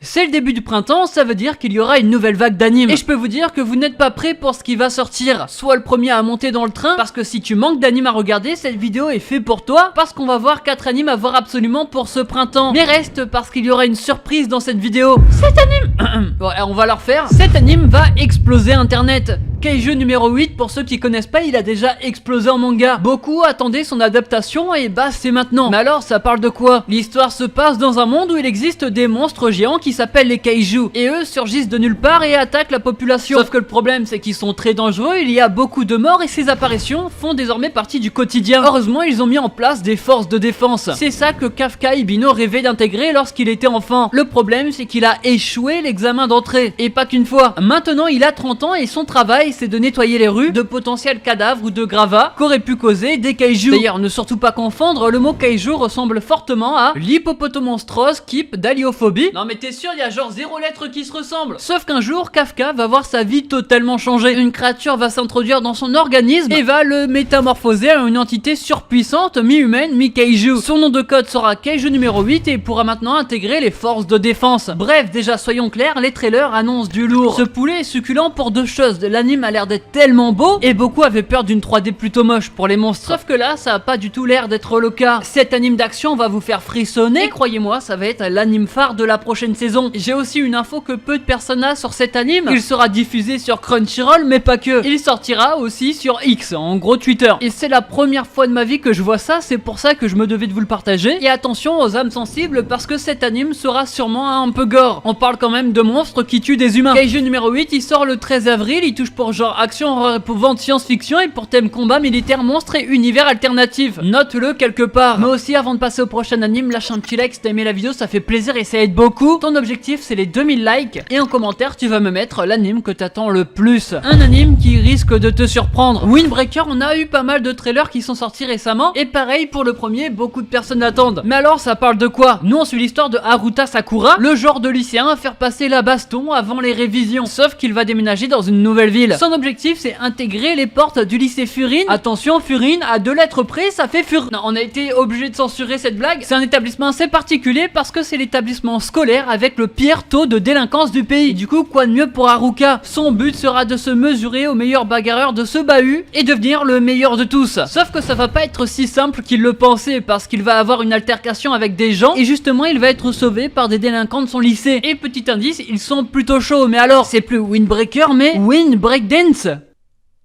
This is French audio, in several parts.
C'est le début du printemps, ça veut dire qu'il y aura une nouvelle vague d'animes. Et je peux vous dire que vous n'êtes pas prêts pour ce qui va sortir. Sois le premier à monter dans le train, parce que si tu manques d'animes à regarder, cette vidéo est faite pour toi, parce qu'on va voir 4 animes à voir absolument pour ce printemps. Mais reste, parce qu'il y aura une surprise dans cette vidéo. Cet anime... ouais, on va leur faire. Cet anime va exploser internet. Kaiju numéro 8, pour ceux qui connaissent pas, il a déjà explosé en manga. Beaucoup attendaient son adaptation et bah c'est maintenant. Mais alors ça parle de quoi? L'histoire se passe dans un monde où il existe des monstres géants qui s'appellent les kaiju. Et eux surgissent de nulle part et attaquent la population. Sauf que le problème c'est qu'ils sont très dangereux, il y a beaucoup de morts et ces apparitions font désormais partie du quotidien. Heureusement ils ont mis en place des forces de défense. C'est ça que Kafka Ibino rêvait d'intégrer lorsqu'il était enfant. Le problème c'est qu'il a échoué l'examen d'entrée. Et pas qu'une fois. Maintenant il a 30 ans et son travail c'est de nettoyer les rues de potentiels cadavres ou de gravats qu'auraient pu causer des kaiju. D'ailleurs, ne surtout pas confondre, le mot kaiju ressemble fortement à l'hippopotomonstrose kype d'aliophobie. Non mais t'es sûr, il y a genre 0 lettres qui se ressemblent. Sauf qu'un jour, Kafka va voir sa vie totalement changer. Une créature va s'introduire dans son organisme et va le métamorphoser en une entité surpuissante, mi-humaine, mi-kaiju. Son nom de code sera Kaiju numéro 8 et il pourra maintenant intégrer les forces de défense. Bref, déjà soyons clairs, les trailers annoncent du lourd. Ce poulet est succulent pour deux choses. L'anime a l'air d'être tellement beau et beaucoup avaient peur d'une 3D plutôt moche pour les monstres. Sauf que là, ça a pas du tout l'air d'être le cas. Cet anime d'action va vous faire frissonner et croyez-moi, ça va être l'anime phare de la prochaine saison. J'ai aussi une info que peu de personnes ont sur cet anime. Il sera diffusé sur Crunchyroll, mais pas que. Il sortira aussi sur X, en gros Twitter. Et c'est la première fois de ma vie que je vois ça, c'est pour ça que je me devais de vous le partager. Et attention aux âmes sensibles parce que cet anime sera sûrement un peu gore. On parle quand même de monstres qui tuent des humains. Kaiju numéro 8, il sort le 13 avril, il touche pour genre action, horreur, épouvante, science-fiction et pour thème combat, militaire, monstre et univers alternatif. Note-le quelque part. Mais aussi avant de passer au prochain anime, lâche un petit like si t'as aimé la vidéo, ça fait plaisir et ça aide beaucoup. Ton objectif c'est les 2000 likes et en commentaire tu vas me mettre l'anime que t'attends le plus. Un anime qui risque de te surprendre. Windbreaker, on a eu pas mal de trailers qui sont sortis récemment et pareil pour le premier, beaucoup de personnes l'attendent. Mais alors ça parle de quoi? Nous on suit l'histoire de Haruta Sakura, le genre de lycéen à faire passer la baston avant les révisions. Sauf qu'il va déménager dans une nouvelle ville. Son objectif c'est intégrer les portes du lycée Furine. Attention, Furine, à 2 lettres près, ça fait Fur. Non, on a été obligé de censurer cette blague. C'est un établissement assez particulier parce que c'est l'établissement scolaire avec le pire taux de délinquance du pays. Du coup, quoi de mieux pour Haruka? Son but sera de se mesurer au meilleur bagarreur de ce bahut et devenir le meilleur de tous. Sauf que ça va pas être si simple qu'il le pensait parce qu'il va avoir une altercation avec des gens et justement il va être sauvé par des délinquants de son lycée. Et petit indice, ils sont plutôt chauds. Mais alors, c'est plus Windbreaker mais Windbreakdance.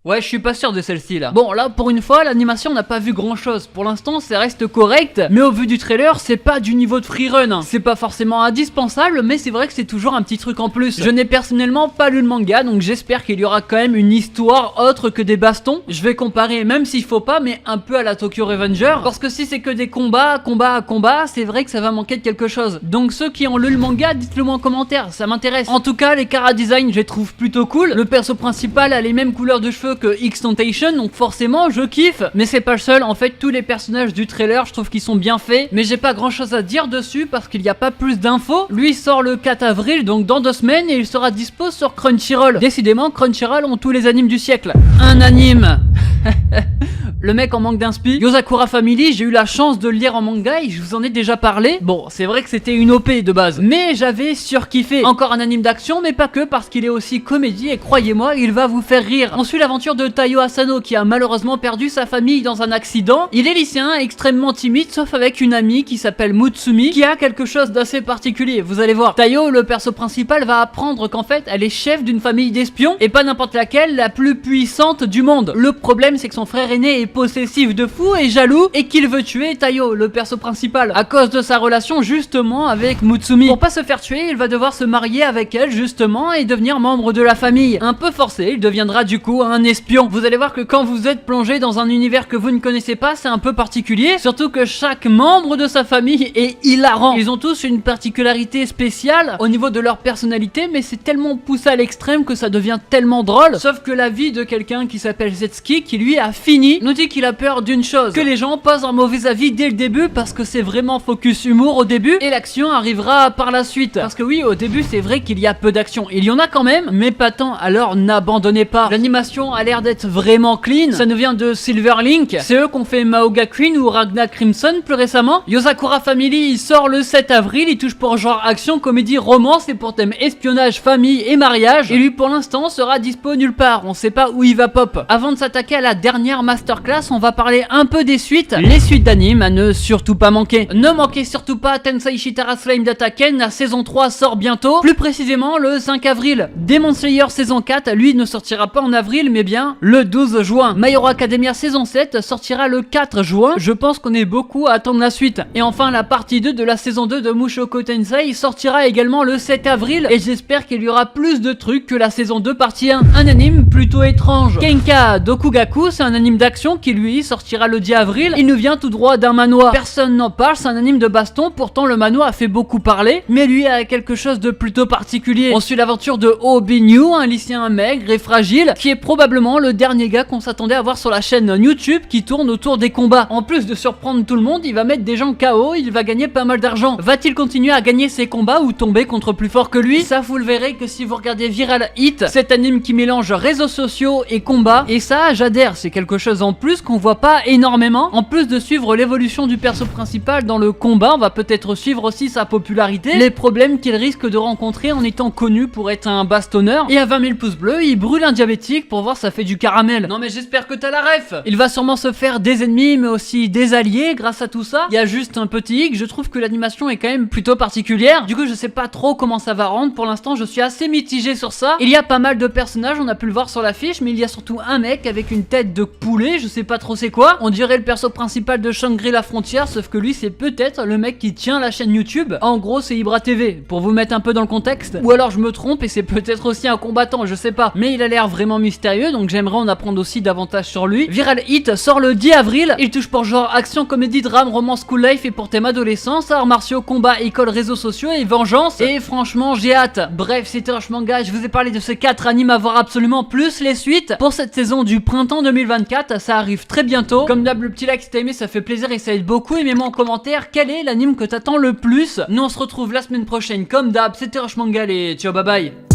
Ouais, je suis pas sûr de celle-ci là. Bon, là, pour une fois, l'animation n'a pas vu grand-chose. Pour l'instant, ça reste correct. Mais au vu du trailer, c'est pas du niveau de Freerun. C'est pas forcément indispensable, mais c'est vrai que c'est toujours un petit truc en plus. Je n'ai personnellement pas lu le manga, donc j'espère qu'il y aura quand même une histoire autre que des bastons. Je vais comparer, même s'il faut pas, mais un peu à la Tokyo Revenger. Parce que si c'est que des combats, c'est vrai que ça va manquer de quelque chose. Donc ceux qui ont lu le manga, dites-le moi en commentaire, ça m'intéresse. En tout cas, les chara-design, je les trouve plutôt cool. Le perso principal a les mêmes couleurs de cheveux que X-Tentation, donc forcément je kiffe. Mais c'est pas le seul, en fait tous les personnages du trailer je trouve qu'ils sont bien faits, mais j'ai pas grand chose à dire dessus parce qu'il n'y a pas plus d'infos. Lui sort le 4 avril, donc dans 2 semaines, et il sera dispo sur Crunchyroll. Décidément Crunchyroll ont tous les animes du siècle. Un anime. Le mec en manque d'inspi. Yozakura Family, j'ai eu la chance de le lire en manga et je vous en ai déjà parlé. Bon, c'est vrai que c'était une OP de base, mais j'avais surkiffé. Encore un anime d'action, mais pas que, parce qu'il est aussi comédie et croyez-moi, il va vous faire rire. On suit l'aventure de Taiyo Asano qui a malheureusement perdu sa famille dans un accident. Il est lycéen, extrêmement timide, sauf avec une amie qui s'appelle Mutsumi, qui a quelque chose d'assez particulier, vous allez voir. Taiyo, le perso principal, va apprendre qu'en fait, elle est chef d'une famille d'espions, et pas n'importe laquelle, la plus puissante du monde. Le problème, c'est que son frère aîné est possessif de fou et jaloux et qu'il veut tuer Taiyo, le perso principal, à cause de sa relation justement avec Mutsumi. Pour pas se faire tuer, il va devoir se marier avec elle justement et devenir membre de la famille. Un peu forcé, il deviendra du coup un espion. Vous allez voir que quand vous êtes plongé dans un univers que vous ne connaissez pas, c'est un peu particulier, surtout que chaque membre de sa famille est hilarant. Ils ont tous une particularité spéciale au niveau de leur personnalité, mais c'est tellement poussé à l'extrême que ça devient tellement drôle. Sauf que la vie de quelqu'un qui s'appelle Zetsuki, qui lui a fini, nous dit qu'il a peur d'une chose, que les gens posent un mauvais avis dès le début parce que c'est vraiment focus humour au début et l'action arrivera par la suite. Parce que oui, au début c'est vrai qu'il y a peu d'action, il y en a quand même, mais pas tant, alors n'abandonnez pas. L'animation a l'air d'être vraiment clean, ça nous vient de Silverlink, c'est eux qui ont fait Mahoga Queen ou Ragna Crimson plus récemment. Yozakura Family il sort le 7 avril, il touche pour genre action, comédie, romance et pour thème espionnage, famille et mariage, et lui pour l'instant sera dispo nulle part, on sait pas où il va pop. Avant de s'attaquer à la dernière masterclass, on va parler un peu des suites, les suites d'anime à ne surtout pas manquer. Ne manquez surtout pas Tensei Shitara Slime Dataken, la saison 3 sort bientôt, plus précisément le 5 avril. Demon Slayer saison 4, lui ne sortira pas en avril mais bien le 12 juin. My Hero Academia saison 7 sortira le 4 juin, je pense qu'on est beaucoup à attendre la suite. Et enfin la partie 2 de la saison 2 de Mushoku Tensei sortira également le 7 avril et j'espère qu'il y aura plus de trucs que la saison 2 partie 1. Un anime plutôt étrange. Kenka Dokugaku, c'est un anime d'action qui lui sortira le 10 avril, il nous vient tout droit d'un manoir. Personne n'en parle, c'est un anime de baston, pourtant le manoir a fait beaucoup parler, mais lui a quelque chose de plutôt particulier. On suit l'aventure de Obinyu, un lycéen maigre et fragile, qui est probablement le dernier gars qu'on s'attendait à voir sur la chaîne YouTube qui tourne autour des combats. En plus de surprendre tout le monde, il va mettre des gens KO, il va gagner pas mal d'argent. Va-t-il continuer à gagner ses combats ou tomber contre plus fort que lui? Ça vous le verrez que si vous regardez Viral Hit, cet anime qui mélange réseaux sociaux et combats, et ça j'adhère, c'est quelque chose en plus qu'on voit pas énormément. En plus de suivre l'évolution du perso principal dans le combat, on va peut-être suivre aussi sa popularité, les problèmes qu'il risque de rencontrer en étant connu pour être un bastonneur, et à 20 000 pouces bleus, il brûle un diabétique pour voir ça fait du caramel. Non mais j'espère que t'as la ref. Il va sûrement se faire des ennemis mais aussi des alliés grâce à tout ça. Il y a juste un petit hic, je trouve que l'animation est quand même plutôt particulière, du coup je sais pas trop comment ça va rendre, pour l'instant je suis assez mitigé sur ça. Il y a pas mal de personnages, on a pu le voir sur l'affiche, mais il y a surtout un mec avec une tête de poulet, je sais pas trop c'est quoi, on dirait le perso principal de Shangri-La Frontière, sauf que lui c'est peut-être le mec qui tient la chaîne YouTube. En gros c'est Ibra TV, pour vous mettre un peu dans le contexte, ou alors je me trompe et c'est peut-être aussi un combattant, je sais pas, mais il a l'air vraiment mystérieux, donc j'aimerais en apprendre aussi davantage sur lui. Viral Hit sort le 10 avril, il touche pour genre action, comédie, drame, romance, school life et pour thème adolescence, arts martiaux, combat, école, réseaux sociaux et vengeance, et franchement j'ai hâte. Bref, c'était Rush Manga, je vous ai parlé de ces 4 animes à voir absolument, plus les suites pour cette saison du printemps 2024, ça arrive très bientôt. Comme d'hab, le petit like si t'as aimé, ça fait plaisir et ça aide beaucoup, et mets-moi en commentaire quel est l'anime que t'attends le plus. Nous on se retrouve la semaine prochaine comme d'hab, c'était Rush Manga et ciao bye bye.